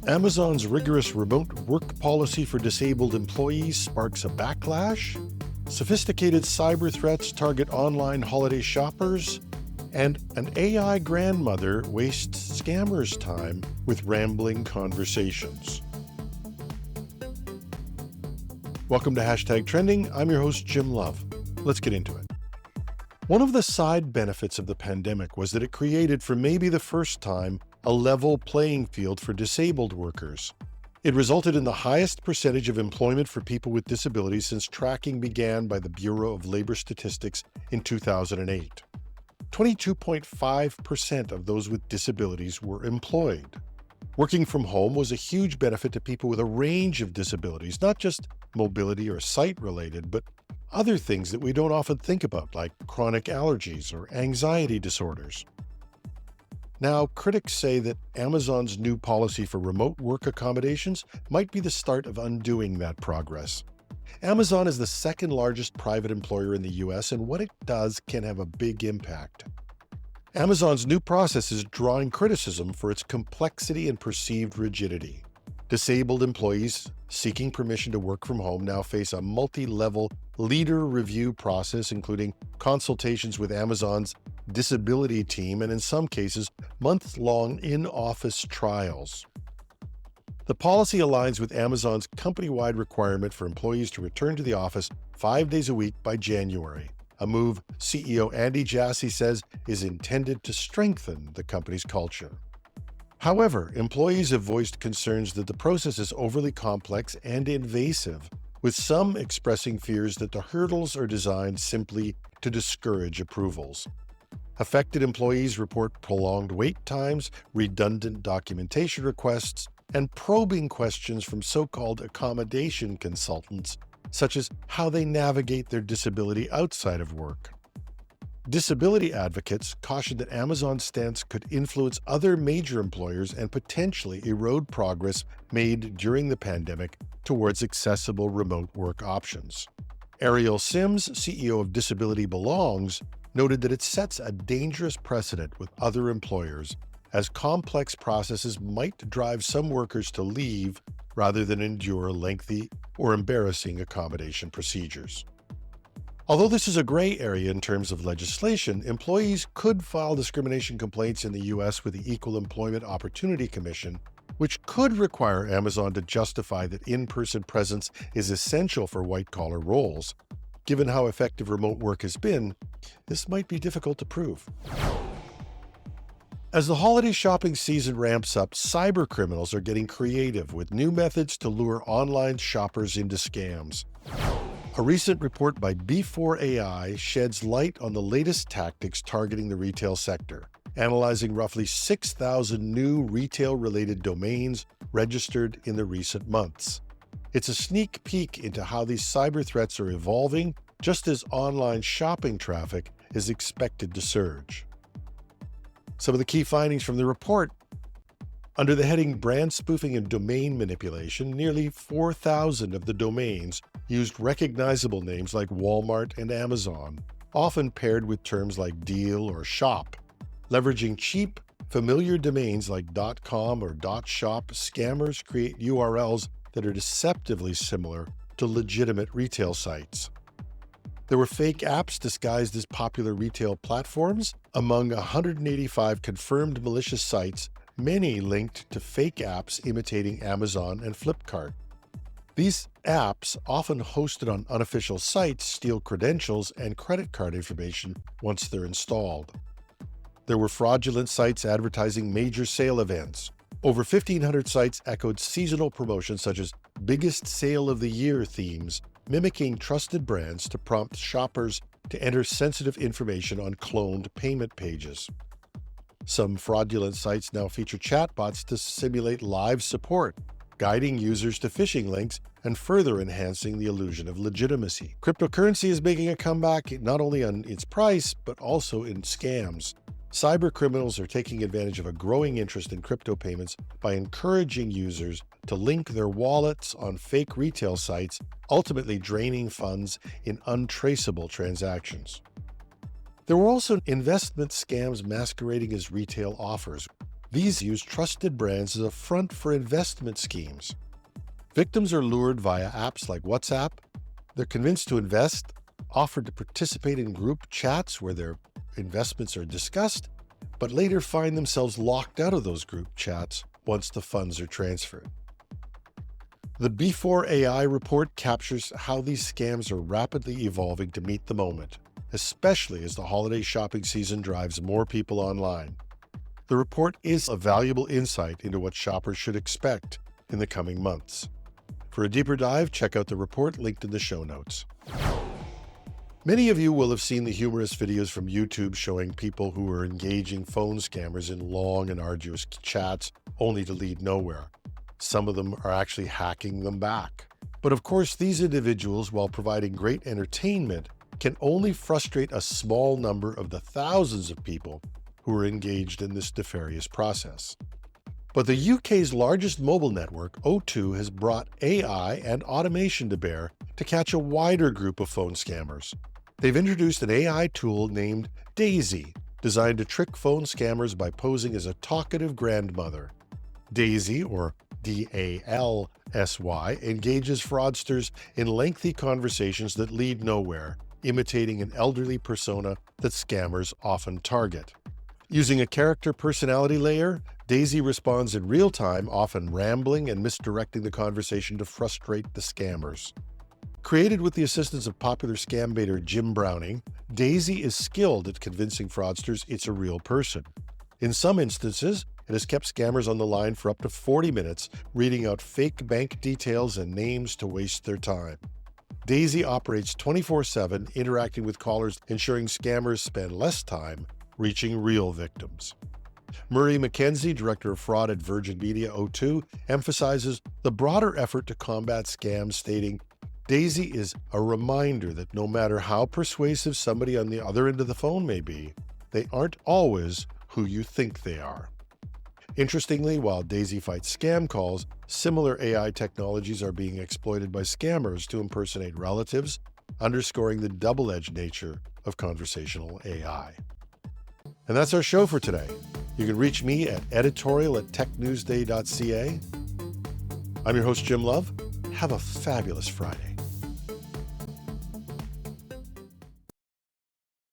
Amazon's rigorous remote work policy for disabled employees sparks a backlash. Sophisticated cyber threats target online holiday shoppers. And an AI grandmother wastes scammers' time with rambling conversations. Welcome to #Trending. I'm your host, Jim Love. Let's get into it. One of the side benefits of the pandemic was that it created, for maybe the first time, a level playing field for disabled workers. It resulted in the highest percentage of employment for people with disabilities since tracking began by the Bureau of Labor Statistics in 2008. 22.5% of those with disabilities were employed. Working from home was a huge benefit to people with a range of disabilities, not just mobility or sight-related, but other things that we don't often think about, like chronic allergies or anxiety disorders. Now, critics say that Amazon's new policy for remote work accommodations might be the start of undoing that progress. Amazon is the second largest private employer in the US, and what it does can have a big impact. Amazon's new process is drawing criticism for its complexity and perceived rigidity. Disabled employees seeking permission to work from home now face a multi-level leader review process, including consultations with Amazon's disability team and, in some cases, months-long in-office trials. The policy aligns with Amazon's company-wide requirement for employees to return to the office 5 days a week by January, a move CEO Andy Jassy says is intended to strengthen the company's culture. However, employees have voiced concerns that the process is overly complex and invasive, with some expressing fears that the hurdles are designed simply to discourage approvals. Affected employees report prolonged wait times, redundant documentation requests, and probing questions from so-called accommodation consultants, such as how they navigate their disability outside of work. Disability advocates caution that Amazon's stance could influence other major employers and potentially erode progress made during the pandemic towards accessible remote work options. Ariel Sims, CEO of Disability Belongs, noted that it sets a dangerous precedent with other employers, as complex processes might drive some workers to leave rather than endure lengthy or embarrassing accommodation procedures. Although this is a gray area in terms of legislation, employees could file discrimination complaints in the U.S. with the Equal Employment Opportunity Commission, which could require Amazon to justify that in-person presence is essential for white-collar roles. Given how effective remote work has been, this might be difficult to prove. As the holiday shopping season ramps up, cybercriminals are getting creative with new methods to lure online shoppers into scams. A recent report by B4AI sheds light on the latest tactics targeting the retail sector, analyzing roughly 6,000 new retail-related domains registered in the recent months. It's a sneak peek into how these cyber threats are evolving, just as online shopping traffic is expected to surge. Some of the key findings from the report. Under the heading Brand Spoofing and Domain Manipulation, nearly 4,000 of the domains used recognizable names like Walmart and Amazon, often paired with terms like deal or shop. Leveraging cheap, familiar domains like .com or .shop, scammers create URLs that are deceptively similar to legitimate retail sites. There were fake apps disguised as popular retail platforms. Among 185 confirmed malicious sites, many linked to fake apps imitating Amazon and Flipkart. These apps, often hosted on unofficial sites, steal credentials and credit card information once they're installed. There were fraudulent sites advertising major sale events. Over 1,500 sites echoed seasonal promotions such as biggest sale of the year themes, mimicking trusted brands to prompt shoppers to enter sensitive information on cloned payment pages. Some fraudulent sites now feature chatbots to simulate live support, guiding users to phishing links and further enhancing the illusion of legitimacy. Cryptocurrency is making a comeback not only on its price, but also in scams. Cyber criminals are taking advantage of a growing interest in crypto payments by encouraging users to link their wallets on fake retail sites, ultimately draining funds in untraceable transactions. There were also investment scams masquerading as retail offers. These use trusted brands as a front for investment schemes. Victims are lured via apps like WhatsApp. They're convinced to invest, offered to participate in group chats where their investments are discussed, but later find themselves locked out of those group chats once the funds are transferred. The Before AI report captures how these scams are rapidly evolving to meet the moment, especially as the holiday shopping season drives more people online. The report is a valuable insight into what shoppers should expect in the coming months. For a deeper dive, check out the report linked in the show notes. Many of you will have seen the humorous videos from YouTube showing people who are engaging phone scammers in long and arduous chats only to lead nowhere. Some of them are actually hacking them back. But of course, these individuals, while providing great entertainment, can only frustrate a small number of the thousands of people who are engaged in this nefarious process. But the UK's largest mobile network, O2, has brought AI and automation to bear to catch a wider group of phone scammers. They've introduced an AI tool named Daisy, designed to trick phone scammers by posing as a talkative grandmother. Daisy, or DALSY, engages fraudsters in lengthy conversations that lead nowhere, imitating an elderly persona that scammers often target. Using a character personality layer, Daisy responds in real time, often rambling and misdirecting the conversation to frustrate the scammers. Created with the assistance of popular scam baiter Jim Browning, Daisy is skilled at convincing fraudsters it's a real person. In some instances, it has kept scammers on the line for up to 40 minutes, reading out fake bank details and names to waste their time. Daisy operates 24/7, interacting with callers, ensuring scammers spend less time reaching real victims. Murray McKenzie, Director of Fraud at Virgin Media O2, emphasizes the broader effort to combat scams, stating, "Daisy is a reminder that no matter how persuasive somebody on the other end of the phone may be, they aren't always who you think they are." Interestingly, while Daisy fights scam calls, similar AI technologies are being exploited by scammers to impersonate relatives, underscoring the double-edged nature of conversational AI. And that's our show for today. You can reach me at editorial@technewsday.ca. I'm your host, Jim Love. Have a fabulous Friday.